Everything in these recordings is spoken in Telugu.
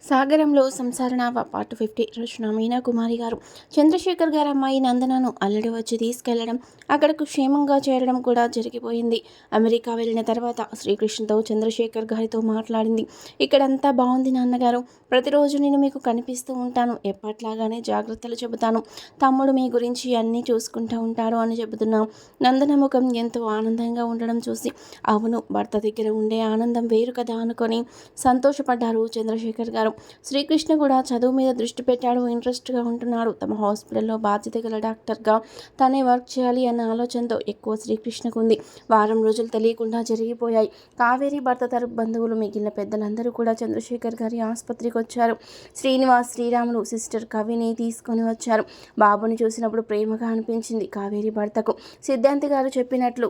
సాగరంలో సంసారనావ పార్ట్ 50 రచన మీనా కుమారి గారు. చంద్రశేఖర్ గారు అమ్మాయి నందనను అల్లుడు వచ్చి తీసుకెళ్లడం, అక్కడకు క్షేమంగా చేరడం కూడా జరిగిపోయింది. అమెరికా వెళ్ళిన తర్వాత శ్రీకృష్ణతో చంద్రశేఖర్ గారితో మాట్లాడింది. ఇక్కడంతా బాగుంది నాన్నగారు, ప్రతిరోజు నేను మీకు కనిపిస్తూ ఉంటాను, ఎప్పట్లాగానే జాగ్రత్తలు చెబుతాను, తమ్ముడు మీ గురించి అన్నీ చూసుకుంటూ ఉంటాడు అని చెబుతున్నాం. నందన ముఖం ఎంతో ఆనందంగా ఉండడం చూసి, అవును, భర్త దగ్గర ఉండే ఆనందం వేరు కదా అనుకొని సంతోషపడ్డారు చంద్రశేఖర్ గారు. శ్రీకృష్ణ కూడా చదువు మీద దృష్టి పెట్టాడు, ఇంట్రెస్ట్గా ఉంటున్నాడు. తమ హాస్పిటల్లో బాధ్యత గల డాక్టర్గా తనే వర్క్ చేయాలి అన్న ఆలోచనతో ఎక్కువ శ్రీకృష్ణకు ఉంది. వారం రోజులు తెలియకుండా జరిగిపోయాయి. కావేరి భర్త తరపు బంధువులు, మిగిలిన పెద్దలందరూ కూడా చంద్రశేఖర్ గారి ఆసుపత్రికి వచ్చారు. శ్రీనివాస్, శ్రీరాములు, సిస్టర్ కవిని తీసుకొని వచ్చారు. బాబుని చూసినప్పుడు ప్రేమగా అనిపించింది కావేరి భర్తకు. సిద్ధాంతి గారు చెప్పినట్లు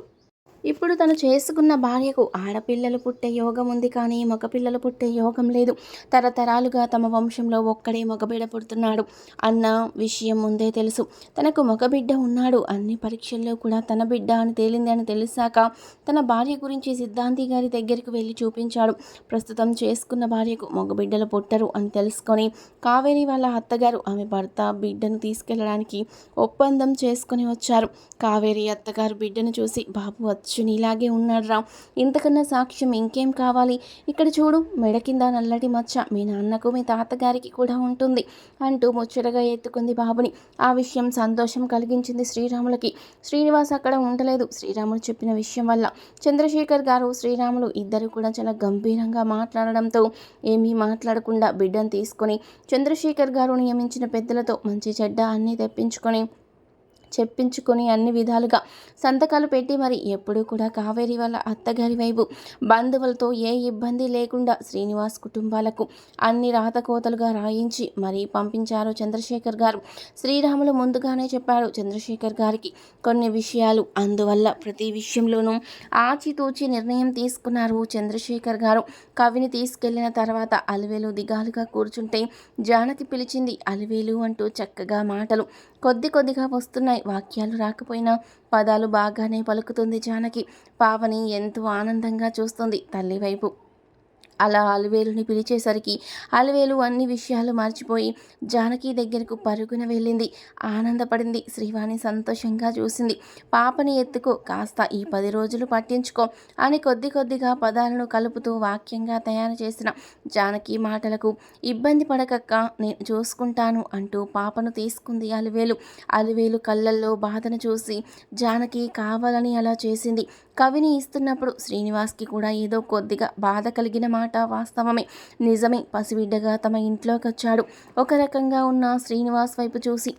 ఇప్పుడు తను చేసుకున్న భార్యకు ఆడపిల్లలు పుట్టే యోగం ఉంది, కానీ మగపిల్లలు పుట్టే యోగం లేదు. తరతరాలుగా తమ వంశంలో ఒక్కడే మగబిడ్డ పుడుతున్నాడు అన్న విషయం ముందే తెలుసు. తనకు మగబిడ్డ ఉన్నాడు, అన్ని పరీక్షల్లో కూడా తన బిడ్డ అని తేలింది అని తెలిసాక తన భార్య గురించి సిద్ధాంతి గారి దగ్గరికి వెళ్ళి చూపించాడు. ప్రస్తుతం చేసుకున్న భార్యకు మగబిడ్డలు పుట్టరు అని తెలుసుకొని కావేరి వాళ్ళ అత్తగారు ఆమె భర్త బిడ్డను తీసుకెళ్లడానికి ఒప్పందం చేసుకుని వచ్చారు. కావేరి అత్తగారు బిడ్డను చూసి, బాబు నీలాగే ఉన్నాడు రా, ఇంతకన్నా సాక్ష్యం ఇంకేం కావాలి, ఇక్కడ చూడు, మెడ కింద నల్లటి మచ్చ మీ నాన్నకు మీ తాతగారికి కూడా ఉంటుంది అంటూ ముచ్చటగా ఎత్తుకుంది బాబుని. ఆ విషయం సంతోషం కలిగించింది శ్రీరాములకి. శ్రీనివాస్ అక్కడ ఉండలేదు. శ్రీరాములు చెప్పిన విషయం వల్ల చంద్రశేఖర్ గారు, శ్రీరాములు ఇద్దరు కూడా చాలా గంభీరంగా మాట్లాడడంతో ఏమీ మాట్లాడకుండా బిడ్డను తీసుకొని చంద్రశేఖర్ గారు నియమించిన పెద్దలతో మంచి చెడ్డ అన్నీ చెప్పించుకొని అన్ని విధాలుగా సంతకాలు పెట్టి మరి ఎప్పుడూ కూడా కావేరి వాళ్ళ అత్తగారి వైపు బంధువులతో ఏ ఇబ్బంది లేకుండా శ్రీనివాస్ కుటుంబాలకు అన్ని రాతకోతలుగా రాయించి మరీ పంపించారు చంద్రశేఖర్ గారు. శ్రీరాములు ముందుగానే చెప్పాడు చంద్రశేఖర్ గారికి కొన్ని విషయాలు. అందువల్ల ప్రతి విషయంలోనూ ఆచితూచి నిర్ణయం తీసుకున్నారు చంద్రశేఖర్ గారు. కవిని తీసుకెళ్లిన తర్వాత అలివేలు దిగాలుగా కూర్చుంటే జానకి పిలిచింది. అలివేలు అంటూ చక్కగా మాటలు కొద్దిగా వస్తున్నాయి. వాక్యాలు రాకపోయినా పదాలు బాగానే పలుకుతుంది జానకి. పావని ఎంతో ఆనందంగా చూస్తుంది తల్లి వైపు. అలా అలివేలుని పిలిచేసరికి అలివేలు అన్ని విషయాలు మర్చిపోయి జానకి దగ్గరకు పరుగున వెళ్ళింది. ఆనందపడింది. శ్రీవాణి సంతోషంగా చూసింది. పాపని ఎత్తుకో, కాస్త ఈ 10 రోజులు పట్టించుకో అని కొద్దిగా పదాలను కలుపుతూ వాక్యంగా తయారు చేసిన జానకి మాటలకు ఇబ్బంది పడకక్క, నేను చూసుకుంటాను అంటూ పాపను తీసుకుంది అలివేలు. అలివేలు కళ్ళల్లో బాధను చూసి జానకి కావాలని అలా చేసింది. కవిని ఇస్తున్నప్పుడు శ్రీనివాస్కి కూడా ఏదో కొద్దిగా బాధ కలిగిన మాట వాస్తవమే, నిజమే. పసిబిడ్డగా తమ ఇంట్లోకి వచ్చాడు. ఒక రకంగా ఉన్న శ్రీనివాస్ వైపు చూసి,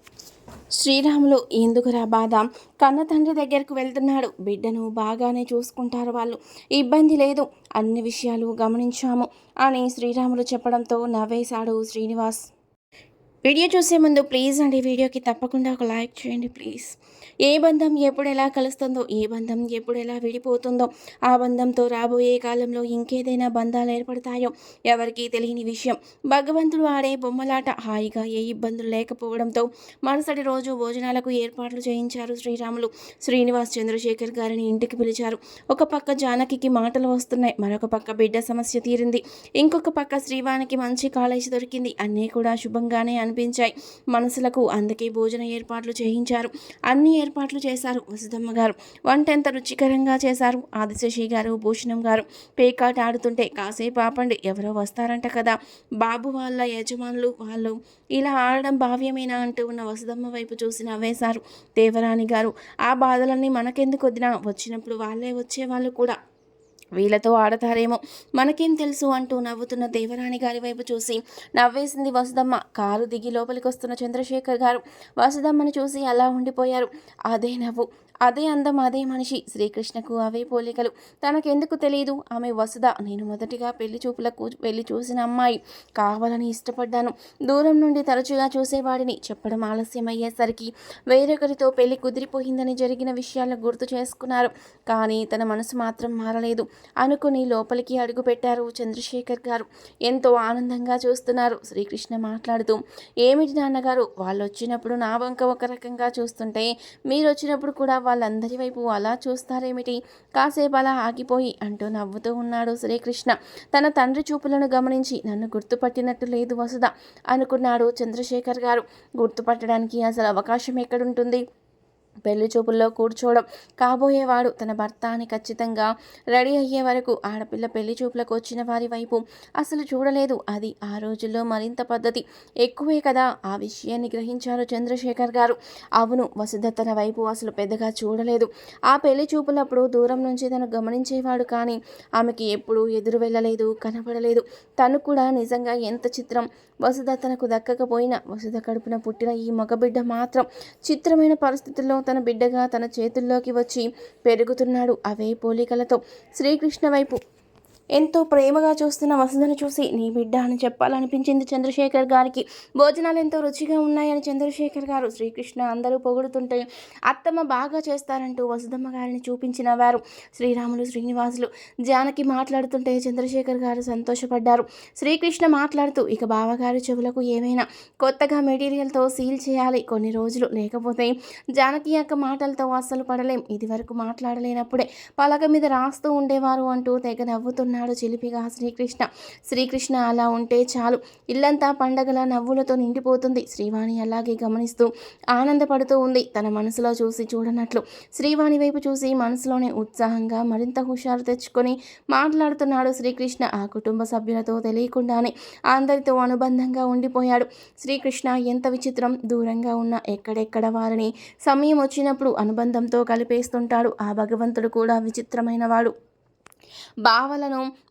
శ్రీరాములు ఎందుకురా బాధ, కన్న తండ్రి దగ్గరకు వెళ్తున్నాడు, బిడ్డను బాగానే చూసుకుంటారు వాళ్ళు, ఇబ్బంది లేదు, అన్ని విషయాలు గమనించాము అని శ్రీరాములు చెప్పడంతో నవ్వేశాడు శ్రీనివాస్. వీడియో చూసే ముందు ప్లీజ్ అండి, వీడియోకి తప్పకుండా ఒక లైక్ చేయండి ప్లీజ్. ఏ బంధం ఎప్పుడు ఎలా కలుస్తుందో, ఏ బంధం ఎప్పుడు ఎలా విడిపోతుందో, ఆ బంధంతో రాబోయే కాలంలో ఇంకేదైనా బంధాలు ఏర్పడతాయో ఎవరికీ తెలియని విషయం. భగవంతుడు ఆడే బొమ్మలాట. హాయిగా ఏ ఇబ్బందులు లేకపోవడంతో మరుసటి రోజు భోజనాలకు ఏర్పాట్లు చేయించారు శ్రీరాములు. శ్రీనివాస్ చంద్రశేఖర్ గారిని ఇంటికి పిలిచారు. ఒక పక్క జానకి మాటలు వస్తున్నాయి, మరొక పక్క బిడ్డ సమస్య తీరింది, ఇంకొక పక్క శ్రీవానికి మంచి కాలేజీ దొరికింది. అన్నీ కూడా శుభంగానే అనిపించాయి మనసులకు. అందుకే భోజన ఏర్పాట్లు చేయించారు. అన్ని ఏర్పాట్లు చేశారు వసుదమ్మ గారు. వంట ఎంత రుచికరంగా చేశారు. ఆదిశశి గారు, భూషణం గారు పేకాట ఆడుతుంటే కాసేపు ఆపండి, ఎవరో వస్తారంట కదా, బాబు వాళ్ళ యజమానులు వాళ్ళు, ఇలా ఆడడం భావ్యమేనా అంటూ ఉన్న వసుదమ్మ వైపు చూసి నవ్వేశారు దేవరాణి గారు. ఆ బాధలన్నీ మనకెందుకు వదినా, వచ్చినప్పుడు వాళ్ళే వచ్చేవాళ్ళు కూడా, వీళ్ళతో ఆడతారేమో, మనకేం తెలుసు అంటూ నవ్వుతున్న దేవరాణి గారి వైపు చూసి నవ్వేసింది వసుదమ్మ. కారు దిగి లోపలికి వస్తున్న చంద్రశేఖర్ గారు వసుదమ్మను చూసి అలా ఉండిపోయారు. అదే నవ్వు, అదే అందం, అదే మనిషి. శ్రీకృష్ణకు అవే పోలికలు. తనకెందుకు తెలియదు, ఆమె వసుధ. నేను మొదటిగా పెళ్లి చూపులకు వెళ్ళి చూసిన అమ్మాయి, కావాలని ఇష్టపడ్డాను. దూరం నుండి తరచుగా చూసేవాడిని. చెప్పడం ఆలస్యమయ్యేసరికి వేరొకరితో పెళ్లి కుదిరిపోయిందని జరిగిన విషయాలను గుర్తు చేసుకున్నారు. కానీ తన మనసు మాత్రం మారలేదు. అనుకుని లోపలికి అడుగుపెట్టారు చంద్రశేఖర్ గారు. ఎంతో ఆనందంగా చూస్తున్నారు. శ్రీకృష్ణ మాట్లాడుతూ, ఏమిటి నాన్నగారు, వాళ్ళు వచ్చినప్పుడు నా వంక ఒక రకంగా చూస్తుంటే మీరు వచ్చినప్పుడు కూడా వాళ్ళందరి వైపు అలా చూస్తారేమిటి? కాసేపు అలా ఆగిపోయి అంటూ నవ్వుతూ ఉన్నాడు శ్రీకృష్ణ. తన తండ్రి చూపులను గమనించి నన్ను గుర్తుపట్టినట్టు లేదు వసుధ అనుకున్నాడు చంద్రశేఖర్ గారు. గుర్తుపట్టడానికి అసలు అవకాశం ఎక్కడుంటుంది? పెళ్లి చూపుల్లో కూర్చోవడం, కాబోయేవాడు తన భర్త అని ఖచ్చితంగా రెడీ అయ్యే వరకు ఆడపిల్ల పెళ్లి చూపులకు వచ్చిన వారి వైపు అసలు చూడలేదు. అది ఆ రోజుల్లో మరింత పద్ధతి ఎక్కువే కదా. ఆ విషయాన్ని గ్రహించారు చంద్రశేఖర్ గారు. అవును, వసుధ తన వైపు అసలు పెద్దగా చూడలేదు. ఆ పెళ్లి చూపులప్పుడు దూరం నుంచి తను గమనించేవాడు, కానీ ఆమెకి ఎప్పుడూ ఎదురు వెళ్ళలేదు, కనపడలేదు. తను కూడా నిజంగా ఎంత చిత్రం. వసుధ తనకు దక్కకపోయినా వసుధ కడుపున పుట్టిన ఈ మగబిడ్డ మాత్రం చిత్రమైన పరిస్థితుల్లో తన బిడ్డగా తన చేతుల్లోకి వచ్చి పెరుగుతున్నాడు. అవే పోలికలతో శ్రీకృష్ణ వైపు ఎంతో ప్రేమగా చూస్తున్న వసుధను చూసి నీ బిడ్డ అని చెప్పాలనిపించింది చంద్రశేఖర్ గారికి. భోజనాలు ఎంతో రుచిగా ఉన్నాయని చంద్రశేఖర్ గారు, శ్రీకృష్ణ అందరూ పొగుడుతుంటే అత్తమ్మ బాగా చేస్తారంటూ వసుధమ్మ గారిని చూపించి నవ్వారు. శ్రీరాములు, శ్రీనివాసులు, జానకి మాట్లాడుతుంటే చంద్రశేఖర్ గారు సంతోషపడ్డారు. శ్రీకృష్ణ మాట్లాడుతూ, ఇక బావగారి చెవులకు ఏమైనా కొత్తగా మెటీరియల్తో సీల్ చేయాలి కొన్ని రోజులు, లేకపోతే జానకి అక్క మాటలతో అస్సలు పడలేం. ఇది వరకు మాట్లాడలేనప్పుడే పలక మీద రాస్తూ ఉండేవారు అంటూ తెగ నవ్వుతున్నారు చిలిపిగా శ్రీకృష్ణ. శ్రీకృష్ణ అలా ఉంటే చాలు, ఇల్లంతా పండగల నవ్వులతో నిండిపోతుంది. శ్రీవాణి అలాగే గమనిస్తూ ఆనందపడుతూ ఉంది. తన మనసులో చూసి చూడనట్లు శ్రీవాణి వైపు చూసి మనసులోనే ఉత్సాహంగా మరింత హుషారు తెచ్చుకొని మాట్లాడుతున్నాడు శ్రీకృష్ణ. ఆ కుటుంబ సభ్యులతో తెలియకుండానే అందరితో అనుబంధంగా ఉండిపోయాడు శ్రీకృష్ణ. ఎంత విచిత్రం, దూరంగా ఉన్న ఎక్కడెక్కడ వారిని సమయం వచ్చినప్పుడు అనుబంధంతో కలిపేస్తుంటాడు. ఆ భగవంతుడు కూడా విచిత్రమైన వాడు.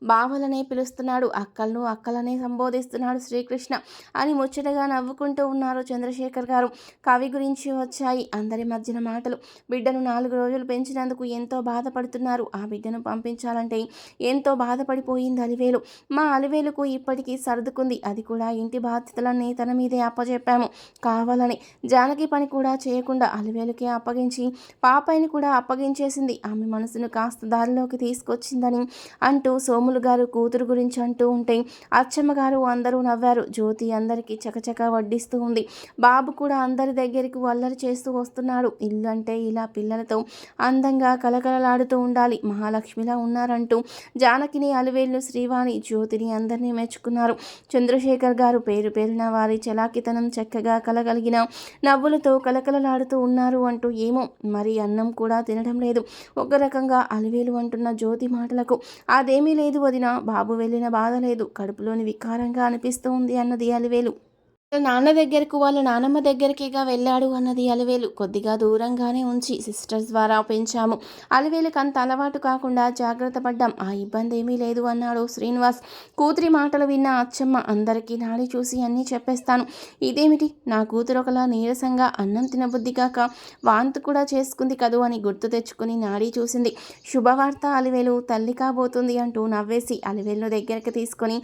బావలనే పిలుస్తున్నాడు, అక్కలనే సంబోధిస్తున్నాడు శ్రీకృష్ణ అని ముచ్చటగా నవ్వుకుంటూ ఉన్నారు చంద్రశేఖర్ గారు. కవి గురించి వచ్చాయి అందరి మధ్యన మాటలు. బిడ్డను 4 రోజులు పెంచినందుకు ఎంతో బాధపడుతున్నారు. ఆ బిడ్డను పంపించాలంటే ఎంతో బాధపడిపోయింది అలివేలు. మా అలివేలుకు ఇప్పటికీ సర్దుకుంది. అది కూడా ఇంటి బాధ్యతలన్నీ తన మీదే అప్పచెప్పాము. కావాలని జానకి పని కూడా చేయకుండా అలివేలుకే అప్పగించి పాపాయిని కూడా అప్పగించేసింది. ఆమె మనసును కాస్త దారిలోకి తీసుకొచ్చిందని అంటూ సోములు గారు కూతురు గురించి అంటూ ఉంటే అచ్చమ్మ గారు అందరూ నవ్వారు. జ్యోతి అందరికీ చకచక వడ్డిస్తూ ఉంది. బాబు కూడా అందరి దగ్గరికి వల్లరి చేస్తూ వస్తున్నాడు. ఇల్లు అంటే ఇలా పిల్లలతో అందంగా కలకలలాడుతూ ఉండాలి, మహాలక్ష్మిలా ఉన్నారంటూ జానకిని, అలివేలు, శ్రీవాణి, జ్యోతిని అందరినీ మెచ్చుకున్నారు. చంద్రశేఖర్ గారు పేరు పేరున వారి చలాకితనం, చక్కగా కలగలిగిన నవ్వులతో కలకలలాడుతూ ఉన్నారు అంటూ ఏమో మరి అన్నం కూడా తినడం లేదు. ఒక రకంగా అలివేలు అంటున్న జ్యోతి మాటలకు అదేమీ లేదు వదిన, బాబు వెళ్ళిన బాధ లేదు, కడుపులోని వికారంగా అనిపిస్తూ ఉంది అన్నది అలివేలు. నాన్న దగ్గరకు వాళ్ళ నానమ్మ దగ్గరికిగా వెళ్ళాడు అన్నది అలివేలు. కొద్దిగా దూరంగానే ఉంచి సిస్టర్స్ ద్వారా పెంచాము. అలివేలుకు అంత అలవాటు కాకుండా జాగ్రత్త పడ్డాం. ఆ ఇబ్బంది ఏమీ లేదు అన్నాడు శ్రీనివాస్. కూతురి మాటలు విన్న అచ్చమ్మ అందరికీ నాడి చూసి అన్నీ చెప్పేస్తాను. ఇదేమిటి, నా కూతురు ఒకలా నీరసంగా అన్నం తినబుద్ధి కాక వాంతు కూడా చేసుకుంది కదూ అని గుర్తు తెచ్చుకుని నాడి చూసింది. శుభవార్త అలివేలు, తల్లి కాబోతుంది అంటూ నవ్వేసి అలివేలును దగ్గరికి తీసుకొని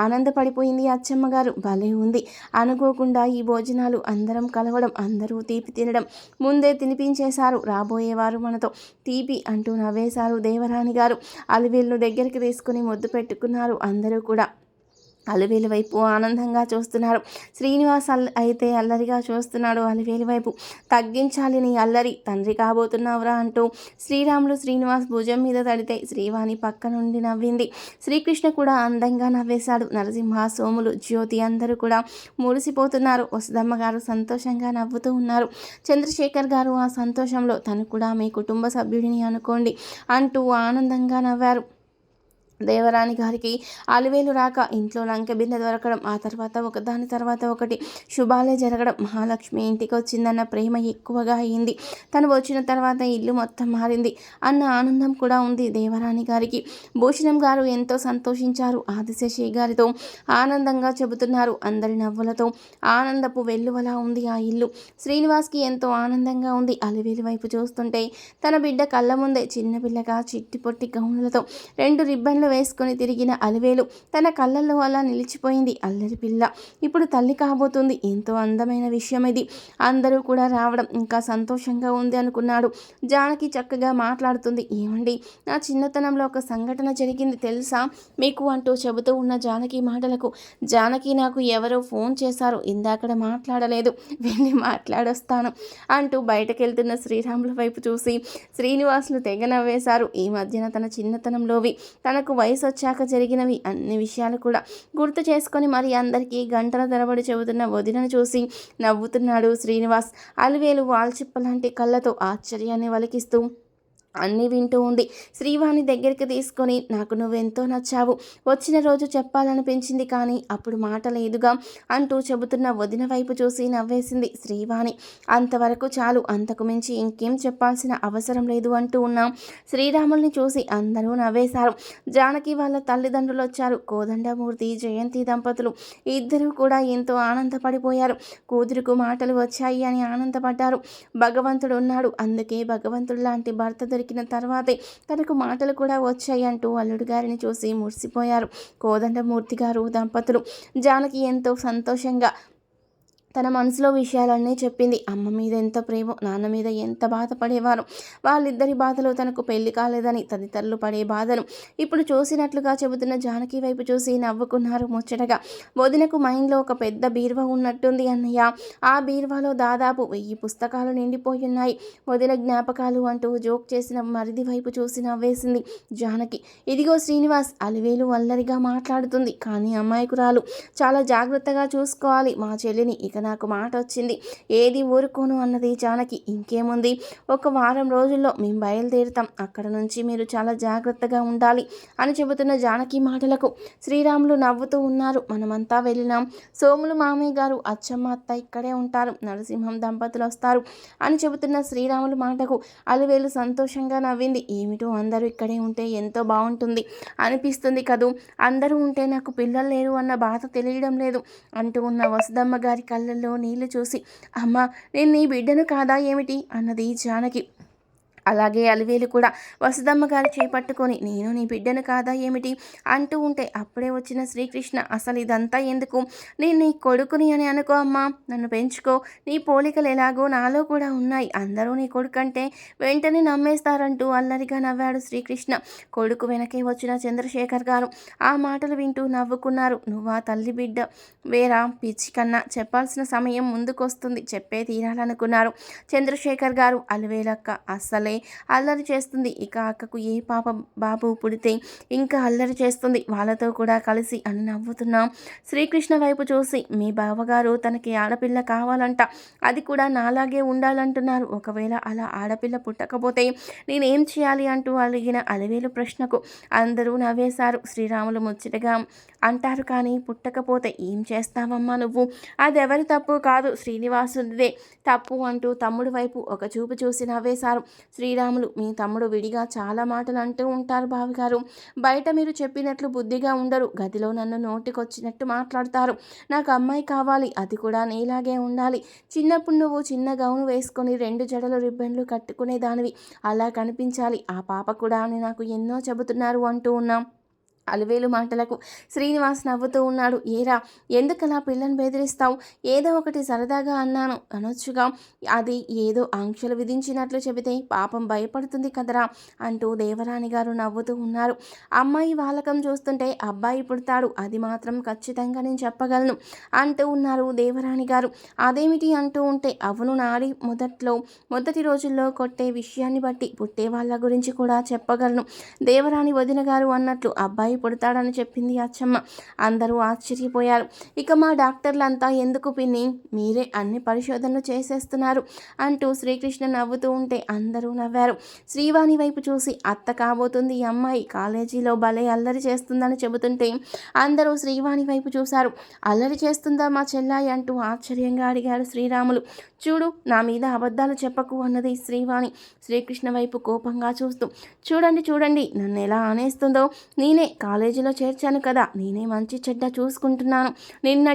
ఆనందపడిపోయింది అచ్చమ్మ గారు. భలే ఉంది, అనుకోకుండా ఈ భోజనాలు అందరం కలవడం, అందరూ తీపి తినడం, ముందే తినిపించేశారు, రాబోయేవారు మనతో తీపి అంటూ నవ్వేశారు దేవరాణి గారు. అలివేలును దగ్గరికి తీసుకుని ముద్దు పెట్టుకున్నారు అందరూ కూడా. అలివేలు వైపు ఆనందంగా చూస్తున్నారు. శ్రీనివాస్ అయితే అల్లరిగా చూస్తున్నాడు అలివేలు వైపు. తగ్గించాలి నీ అల్లరి, తండ్రి కాబోతున్నావురా అంటూ శ్రీరాములు, శ్రీనివాస్ భుజం మీద తడితే శ్రీవాణి పక్క నుండి నవ్వింది. శ్రీకృష్ణ కూడా అందంగా నవ్వేశాడు. నరసింహ, సోములు, జ్యోతి అందరూ కూడా మురిసిపోతున్నారు. వసుదమ్మ గారు సంతోషంగా నవ్వుతూ ఉన్నారు. చంద్రశేఖర్ గారు ఆ సంతోషంలో తను కూడా మీ కుటుంబ సభ్యుడిని అనుకోండి అంటూ ఆనందంగా నవ్వారు. దేవరాణి గారికి అలివేలు రాక ఇంట్లో లంక బిందె దొరకడం, ఆ తర్వాత ఒకదాని తర్వాత ఒకటి శుభాలే జరగడం, మహాలక్ష్మి ఇంటికి వచ్చిందన్న ప్రేమ ఎక్కువగా అయింది. తను వచ్చిన తర్వాత ఇల్లు మొత్తం మారింది అన్న ఆనందం కూడా ఉంది దేవరాణి గారికి. భూషణం గారు ఎంతో సంతోషించారు. ఆదిశేషి గారితో ఆనందంగా చెబుతున్నారు. అందరి నవ్వులతో ఆనందపు వెల్లువలా ఉంది ఆ ఇల్లు. శ్రీనివాస్కి ఎంతో ఆనందంగా ఉంది. అలివేలు వైపు చూస్తుంటే తన బిడ్డ కళ్ళ ముందే చిన్నపిల్లగా చిట్టి పొట్టి గౌనులతో 2 రిబ్బన్లు వేసుకొని తిరిగిన అలివేలు తన కళ్ళల్లో అలా నిలిచిపోయింది. అల్లరి పిల్ల ఇప్పుడు తల్లి కాబోతుంది. ఎంతో అందమైన విషయం ఇది. అందరూ కూడా రావడం ఇంకా సంతోషంగా ఉంది అనుకున్నాడు. జానకి చక్కగా మాట్లాడుతుంది. ఏమండి, నా చిన్నతనంలో ఒక సంఘటన జరిగింది తెలుసా మీకు అంటూ చెబుతూ ఉన్న జానకి మాటలకు జానకి నాకు ఎవరో ఫోన్ చేశారు, ఇందాకడ మాట్లాడలేదు, వెళ్ళి మాట్లాడొస్తాను అంటూ బయటకెళ్తున్న శ్రీరాముల వైపు చూసి శ్రీనివాసులు తెగ నవ్వేశారు. ఈ మధ్యన తన చిన్నతనంలోవి తనకు వయసు వచ్చాక జరిగినవి అన్ని విషయాలు కూడా గుర్తు చేసుకొని మరి అందరికీ గంటల తరబడి చెబుతున్న వదినను చూసి నవ్వుతున్నాడు శ్రీనివాస్. అలివేలు వాల్చిప్పలాంటి కళ్ళతో ఆశ్చర్యాన్ని వలికిస్తూ అన్నీ వింటూ ఉంది. శ్రీవాణి దగ్గరికి తీసుకొని నాకు నువ్వెంతో నచ్చావు, వచ్చిన రోజు చెప్పాలనిపించింది కానీ అప్పుడు మాట లేదుగా అంటూ చెబుతున్న వదిన వైపు చూసి నవ్వేసింది శ్రీవాణి. అంతవరకు చాలు, అంతకు మించి ఇంకేం చెప్పాల్సిన అవసరం లేదు అంటూ ఉన్నాం. శ్రీరాముల్ని చూసి అందరూ నవ్వేశారు. జానకి వాళ్ళ తల్లిదండ్రులు వచ్చారు. కోదండమూర్తి, జయంతి దంపతులు ఇద్దరూ కూడా ఎంతో ఆనందపడిపోయారు. కూతురుకు మాటలు వచ్చాయి అని ఆనందపడ్డారు. భగవంతుడు ఉన్నాడు, అందుకే భగవంతుడు లాంటి భర్త దొరికిన తర్వాతే తనకు మాటలు కూడా వచ్చాయి అంటూ అల్లుడు గారిని చూసి మురిసిపోయారు కోదండమూర్తి గారు దంపతులు. జానకి ఎంతో సంతోషంగా తన మనసులో విషయాలన్నీ చెప్పింది. అమ్మ మీద ఎంత ప్రేమో, నాన్న మీద ఎంత బాధపడేవారు, వాళ్ళిద్దరి బాధలు తనకు పెళ్లి కాలేదని తదితరులు పడే బాధలు ఇప్పుడు చూసినట్లుగా చెబుతున్న జానకి వైపు చూసి నవ్వుకున్నారు ముచ్చటగా. వదినకు మైండ్లో ఒక పెద్ద బీరువా ఉన్నట్టుంది అన్నయ్య, ఆ బీరువాలో దాదాపు 1000 పుస్తకాలు నిండిపోయున్నాయి, వదిన జ్ఞాపకాలు అంటూ జోక్ చేసిన మరిది వైపు చూసి నవ్వేసింది జానకి. ఇదిగో శ్రీనివాస్, అలివేలు అల్లరిగా మాట్లాడుతుంది కానీ అమ్మాయికురాలు, చాలా జాగ్రత్తగా చూసుకోవాలి మా చెల్లిని, ఇక నాకు మాట వచ్చింది, ఏది ఊరుకోను అన్నది జానకి. ఇంకేముంది, ఒక వారం రోజుల్లో మేము బయలుదేరుతాం, అక్కడ నుంచి మీరు చాలా జాగ్రత్తగా ఉండాలి అని చెబుతున్న జానకి మాటలకు శ్రీరాములు నవ్వుతూ ఉన్నారు. మనమంతా వెళ్ళినాం, సోములు మామయ్య గారు, అచ్చమ్మ అత్త ఇక్కడే ఉంటారు, నరసింహం దంపతులు వస్తారు అని చెబుతున్న శ్రీరాములు మాటకు అలివేలు సంతోషంగా నవ్వింది. ఏమిటో అందరూ ఇక్కడే ఉంటే ఎంతో బాగుంటుంది అనిపిస్తుంది కదూ, అందరూ ఉంటే నాకు పిల్లలు లేరు అన్న బాధ తెలియడం లేదు అంటూ ఉన్న వసుదమ్మ గారి కళ్ళల్లో నీళ్లు చూసి అమ్మ, నేను నీ బిడ్డను కాదా ఏమిటి అన్నది జానకి. అలాగే అలివేలు కూడా వసుదమ్మ గారు చేపట్టుకొని నేను నీ బిడ్డను కాదా ఏమిటి అంటూ ఉంటే అప్పుడే వచ్చిన శ్రీకృష్ణ అసలు ఇదంతా ఎందుకు, నేను నీ కొడుకుని అని అనుకో అమ్మా, నన్ను పెంచుకో, నీ పోలికలు ఎలాగో నాలో కూడా ఉన్నాయి, అందరూ నీ కొడుకంటే వెంటనే నమ్మేస్తారంటూ అల్లరిగా నవ్వాడు శ్రీకృష్ణ. కొడుకు వెనకే వచ్చిన చంద్రశేఖర్ గారు ఆ మాటలు వింటూ నవ్వుకున్నారు. నువ్వా తల్లి బిడ్డ వేరా పిచ్చి కన్నా, చెప్పాల్సిన సమయం ముందుకొస్తుంది, చెప్పే తీరాలనుకున్నారు చంద్రశేఖర్ గారు. అలివేలక్క అస్సలే అల్లరి చేస్తుంది, ఇక అక్కకు ఏ పాప బాబు పుడితే ఇంకా అల్లరి చేస్తుంది, వాళ్ళతో కూడా కలిసి అని నవ్వుతున్నాం. శ్రీకృష్ణ వైపు చూసి మీ బావగారు తనకి ఆడపిల్ల కావాలంట, అది కూడా నాలాగే ఉండాలంటున్నారు, ఒకవేళ అలా ఆడపిల్ల పుట్టకపోతే నేనేం చేయాలి అంటూ అడిగిన అలివేలు ప్రశ్నకు అందరూ నవ్వేశారు. శ్రీరాములు ముచ్చటగా అంటారు కానీ పుట్టకపోతే ఏం చేస్తావమ్మా నువ్వు, అదెవరి తప్పు కాదు, శ్రీనివాసుడిదే తప్పు అంటూ తమ్ముడు వైపు ఒక చూపు చూసి నవ్వేశారు శ్రీరాములు. మీ తమ్ముడు విడిగా చాలా మాటలు అంటూ ఉంటారు బావగారు, బయట మీరు చెప్పినట్లు బుద్ధిగా ఉండరు, గదిలో నన్ను నోటికొచ్చినట్టు మాట్లాడతారు, నాకు అమ్మాయి కావాలి, అది కూడా నీలాగే ఉండాలి, చిన్నప్పుడు నువ్వు చిన్న గౌను వేసుకొని 2 జడలు రిబ్బన్లు కట్టుకునే దానివి, అలా కనిపించాలి, ఆ పాప కూడా అని నాకు ఎన్నో చెబుతున్నారు అంటూ ఉన్నాం. అలివేలు మాటలకు శ్రీనివాస్ నవ్వుతూ ఉన్నాడు. ఏరా, ఎందుకలా పిల్లని బెదిరిస్తావు, ఏదో ఒకటి సరదాగా అన్నాను అనొచ్చుగా, అది ఏదో ఆంక్షలు విధించినట్లు చెబితే పాపం భయపడుతుంది కదరా అంటూ దేవరాణి గారు నవ్వుతూ ఉన్నారు. అమ్మాయి వాలకం చూస్తుంటే అబ్బాయి పుడతాడు, అది మాత్రం ఖచ్చితంగా నేను చెప్పగలను అంటూ ఉన్నారు దేవరాణి గారు. అదేమిటి అంటూ ఉంటే అవును, నాడి మొదటి రోజుల్లో కొట్టే విషయాన్ని బట్టి పుట్టే వాళ్ళ గురించి కూడా చెప్పగలను, దేవరాణి వదిన గారు అన్నట్లు అబ్బాయి పుడతాడని చెప్పింది అచ్చమ్మ. అందరూ ఆశ్చర్యపోయారు. ఇక మా డాక్టర్లంతా ఎందుకు పిన్ని, మీరే అన్ని పరిశోధనలు చేసేస్తున్నారు అంటూ శ్రీకృష్ణ నవ్వుతూ ఉంటే అందరూ నవ్వారు. శ్రీవాణి వైపు చూసి అత్త కాబోతుంది ఈ అమ్మాయి, కాలేజీలో భలే అల్లరి చేస్తుందని చెబుతుంటే అందరూ శ్రీవాణి వైపు చూశారు. అల్లరి చేస్తుందా మా చెల్లాయి అంటూ ఆశ్చర్యంగా అడిగాడు శ్రీరాములు. చూడు, నా మీద అబద్ధాలు చెప్పకు అన్నది శ్రీవాణి శ్రీకృష్ణ వైపు కోపంగా చూస్తూ. చూడండి నన్ను ఎలా అనేస్తుందో, నేనే కాలేజీలో చేర్చాను కదా, నేనే మంచి చెడ్డ చూసుకుంటున్నాను. నిన్న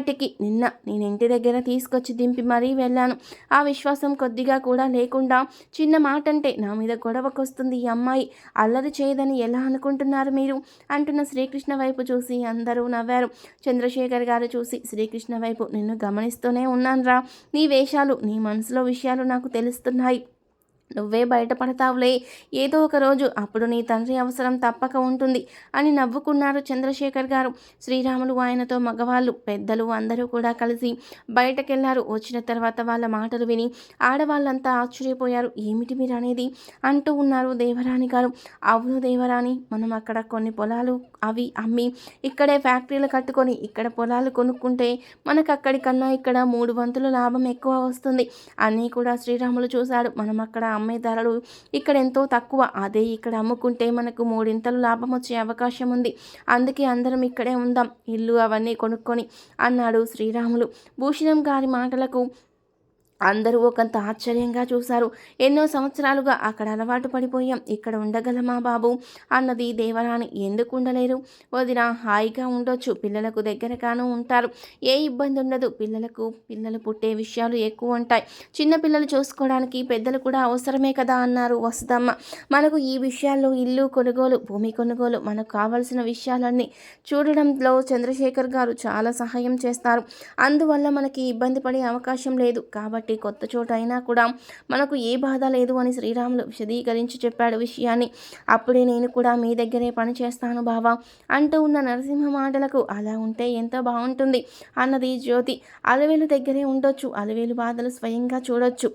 నేను ఇంటి దగ్గర తీసుకొచ్చి దింపి మరీ వెళ్ళాను. ఆ విశ్వాసం కొద్దిగా కూడా లేకుండా చిన్న మాట అంటే నా మీద గొడవకొస్తుంది ఈ అమ్మాయి. అల్లరి చేయదని ఎలా అనుకుంటున్నారు మీరు అంటున్న శ్రీకృష్ణ వైపు చూసి అందరూ నవ్వారు. చంద్రశేఖర్ గారు చూసి, శ్రీకృష్ణ వైపు, నిన్ను గమనిస్తూనే ఉన్నానురా. నీ వేషాలు, నీ మనసులో విషయాలు నాకు తెలుస్తున్నాయి. నువ్వే బయటపడతావులే ఏదో ఒక రోజు, అప్పుడు నీ తండ్రి అవసరం తప్పక ఉంటుంది అని నవ్వుకున్నారు చంద్రశేఖర్ గారు. శ్రీరాములు, ఆయనతో మగవాళ్ళు, పెద్దలు అందరూ కూడా కలిసి బయటకెళ్లారు. వచ్చిన తర్వాత వాళ్ళ మాటలు విని ఆడవాళ్ళంతా ఆశ్చర్యపోయారు. ఏమిటి మీరు అనేది అంటూ ఉన్నారు దేవరాణి గారు. అవును దేవరాణి, మనం అక్కడ కొన్ని పొలాలు అవి అమ్మి ఇక్కడే ఫ్యాక్టరీలు కట్టుకొని ఇక్కడ పొలాలు కొనుక్కుంటే మనకు అక్కడి కన్నా ఇక్కడ 3 వంతుల లాభం ఎక్కువ వస్తుంది. అన్నీ కూడా శ్రీరాములు చూశాడు. మనం అక్కడ అమ్మే ధరలు ఇక్కడ ఎంతో తక్కువ, అదే ఇక్కడ అమ్ముకుంటే మనకు 3 లాభం వచ్చే అవకాశం ఉంది. అందుకే అందరం ఇక్కడే ఉందాం, ఇల్లు అవన్నీ కొనుక్కొని అన్నాడు శ్రీరాములు. భూషణం గారి మాటలకు అందరూ ఒకంత ఆశ్చర్యంగా చూశారు. ఎన్నో సంవత్సరాలుగా అక్కడ అలవాటు పడిపోయాం, ఇక్కడ ఉండగలమా బాబు అన్నది దేవరాణి. ఎందుకు ఉండలేరు వదిన, హాయిగా ఉండొచ్చు, పిల్లలకు దగ్గరగాను ఉంటారు, ఏ ఇబ్బంది ఉండదు. పిల్లలు పుట్టే విషయాలు ఎక్కువ ఉంటాయి, చిన్న పిల్లలు చూసుకోవడానికి పెద్దలు కూడా అవసరమే కదా అన్నారు వసుదమ్మ. మనకు ఈ విషయాల్లో ఇల్లు కొనుగోలు, భూమి కొనుగోలు, మనకు కావలసిన విషయాలన్నీ చూడడంలో చంద్రశేఖర్ గారు చాలా సహాయం చేస్తారు. అందువల్ల మనకి ఇబ్బంది పడే అవకాశం లేదు. కాబట్టి కొత్త చోట అయినా కూడా మనకు ఏ బాధ లేదు అని శ్రీరాములు విశదీకరించి చెప్పాడు విషయాన్ని. అప్పుడే నేను కూడా మీ దగ్గరే పని చేస్తాను బావా అంటూ ఉన్న నరసింహ మాటలకు, అలా ఉంటే ఎంత బాగుంటుంది అన్నది జ్యోతి. అలవేలు దగ్గరే ఉండొచ్చు, అలవేలు బాధలు స్వయంగా చూడొచ్చు.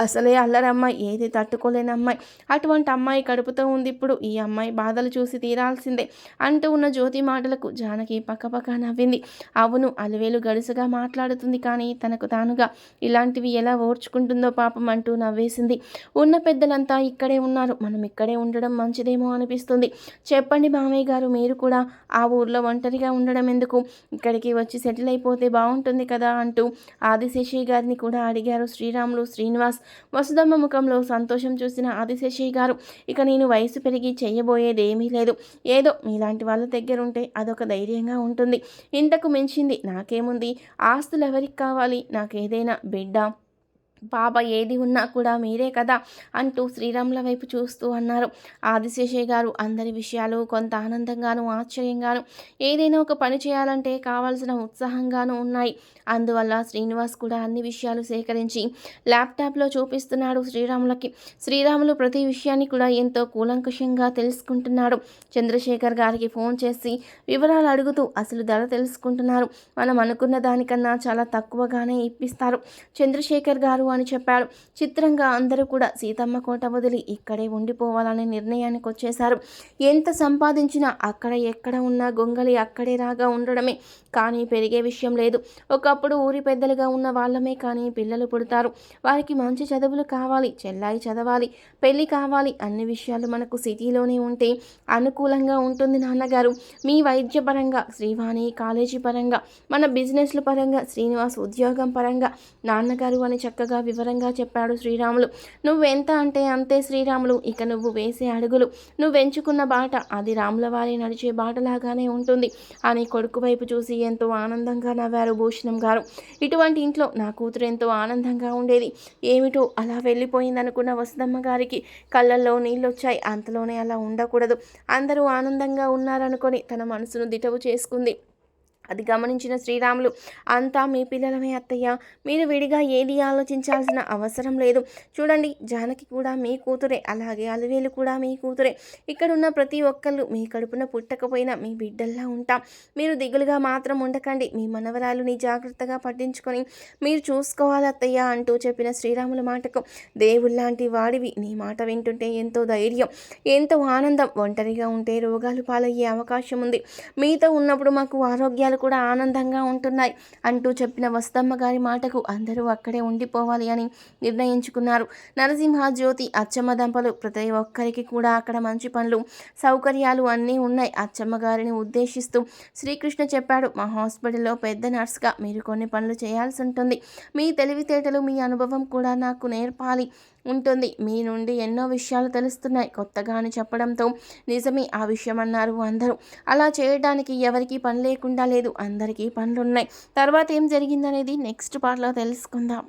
అసలే అల్లరమ్మాయి, ఏది తట్టుకోలేని అమ్మాయి, అటువంటి అమ్మాయి కడుపుతో ఉంది ఇప్పుడు. ఈ అమ్మాయి బాధలు చూసి తీరాల్సిందే అంటూ ఉన్న జ్యోతి మాటలకు జానకి పక్కపక్క నవ్వింది. అవును, అలివేలు గడుసుగా మాట్లాడుతుంది, కానీ తనకు తానుగా ఇలాంటివి ఎలా ఓర్చుకుంటుందో పాపం అంటూ నవ్వేసింది. ఉన్న పెద్దలంతా ఇక్కడే ఉన్నారు, మనం ఇక్కడే ఉండడం మంచిదేమో అనిపిస్తుంది. చెప్పండి మామయ్య గారు, మీరు కూడా ఆ ఊర్లో ఒంటరిగా ఉండడం ఎందుకు, ఇక్కడికి వచ్చి సెటిల్ అయిపోతే బాగుంటుంది కదా అంటూ ఆదిశేషయ్య గారిని కూడా అడిగారు శ్రీరాములు, శ్రీనివాస్. వసుదమ్మ ముఖంలో సంతోషం చూసిన ఆదిశేషయ్య గారు, ఇక నేను వయసు పెరిగి చెయ్యబోయేది ఏమీ లేదు, ఏదో మీలాంటి వాళ్ళ దగ్గర ఉంటే అదొక ధైర్యంగా ఉంటుంది, ఇంతకు మించింది నాకేముంది, ఆస్తులు ఎవరికి కావాలి, నాకేదైనా బిడ్డ పాప ఏది ఉన్నా కూడా మీరే కదా అంటూ శ్రీరాముల వైపు చూస్తూ అన్నారు ఆదిశేషయ్య గారు. అందరి విషయాలు కొంత ఆనందంగాను ఆశ్చర్యంగాను, ఏదైనా ఒక పని చేయాలంటే కావాల్సిన ఉత్సాహంగాను ఉన్నాయి. అందువల్ల శ్రీనివాస్ కూడా అన్ని విషయాలు సేకరించి ల్యాప్టాప్లో చూపిస్తున్నాడు శ్రీరాములకి. శ్రీరాములు ప్రతి విషయాన్ని కూడా ఎంతో కూలంకషంగా తెలుసుకుంటున్నాడు. చంద్రశేఖర్ గారికి ఫోన్ చేసి వివరాలు అడుగుతూ అసలు ధర తెలుసుకుంటున్నారు. మనం అనుకున్న దానికన్నా చాలా తక్కువగానే ఇప్పిస్తారు చంద్రశేఖర్ గారు అని చెప్పాడు. చిత్రంగా అందరూ కూడా సీతమ్మ కోట వదిలి ఇక్కడే ఉండిపోవాలనే నిర్ణయానికి వచ్చేశారు. ఎంత సంపాదించినా అక్కడ ఎక్కడ ఉన్నా గొంగలి అక్కడే రాగా ఉండడమే కానీ పెరిగే విషయం లేదు. ఒకప్పుడు ఊరి పెద్దలుగా ఉన్న వాళ్ళమే కానీ పిల్లలు పుడతారు, వారికి మంచి చదువులు కావాలి, చెల్లాయి చదవాలి, పెళ్ళి కావాలి, అన్ని విషయాలు మనకు సిటీలోనే ఉంటే అనుకూలంగా ఉంటుంది నాన్నగారు. మీ వైద్య పరంగా శ్రీవాణి కాలేజీ పరంగా, మన బిజినెస్ల పరంగా శ్రీనివాస్ ఉద్యోగం పరంగా నాన్నగారు అని చక్కగా వివరంగా చెప్పాడు శ్రీరాములు. నువ్వెంత అంటే అంతే శ్రీరాములు, ఇక నువ్వు వేసే అడుగులు, నువ్వెంచుకున్న బాట అది రాముల వారి నడిచే బాటలాగానే ఉంటుంది అని కొడుకు వైపు చూసి ఎంతో ఆనందంగా నవ్వారు భూషణం గారు. ఇటువంటి ఇంట్లో నా కూతురు ఎంతో ఆనందంగా ఉండేది, ఏమిటో అలా వెళ్ళిపోయిందనుకున్న వసుదమ్మ గారికి కళ్ళల్లో నీళ్ళొచ్చాయి. అంతలోనే అలా ఉండకూడదు, అందరూ ఆనందంగా ఉన్నారనుకొని తన మనసును దిటవు చేసుకుంది. అది గమనించిన శ్రీరాములు, అంతా మీ పిల్లలమే అత్తయ్య, మీరు విడిగా ఏది ఆలోచించాల్సిన అవసరం లేదు. చూడండి, జానకి కూడా మీ కూతురే, అలాగే అలివేలు కూడా మీ కూతురే. ఇక్కడున్న ప్రతి ఒక్కళ్ళు మీ కడుపున పుట్టకపోయినా మీ బిడ్డల్లా ఉంటాం. మీరు దిగులుగా మాత్రం ఉండకండి, మీ మనవరాలుని జాగ్రత్తగా పట్టించుకొని మీరు చూసుకోవాలి అత్తయ్య అంటూ చెప్పిన శ్రీరాముల మాటకు, దేవుళ్ళలాంటి వాడివి, నీ మాట వింటుంటే ఎంతో ధైర్యం, ఎంతో ఆనందం. ఒంటరిగా ఉంటే రోగాలు పాలయ్యే అవకాశం ఉంది, మీతో ఉన్నప్పుడు మాకు ఆరోగ్యాలు కూడా ఆనందంగా ఉంటున్నాయి అంటూ చెప్పిన వసుదమ్మ గారి మాటకు అందరూ అక్కడే ఉండిపోవాలి అని నిర్ణయించుకున్నారు. నరసింహ, జ్యోతి, అచ్చమ్మ దంపలు ప్రతి ఒక్కరికి కూడా అక్కడ మంచి పనులు సౌకర్యాలు అన్నీ ఉన్నాయి. అచ్చమ్మ గారిని ఉద్దేశిస్తూ శ్రీకృష్ణ చెప్పాడు, మా హాస్పిటల్లో పెద్ద నర్స్గా మీరు కొన్ని పనులు చేయాల్సి ఉంటుంది, మీ తెలివితేటలు మీ అనుభవం కూడా నాకు నేర్పాలి ఉంటుంది. మీ నుండి ఎన్నో విషయాలు తెలుస్తున్నాయి కొత్తగా అని చెప్పడంతో నిజమే ఆ విషయం అన్నారు అందరూ. అలా చేయడానికి ఎవరికీ పని లేకుండా లేదు, అందరికీ పనులున్నాయి. తర్వాత ఏం జరిగిందనేది నెక్స్ట్ పార్ట్లో తెలుసుకుందాం.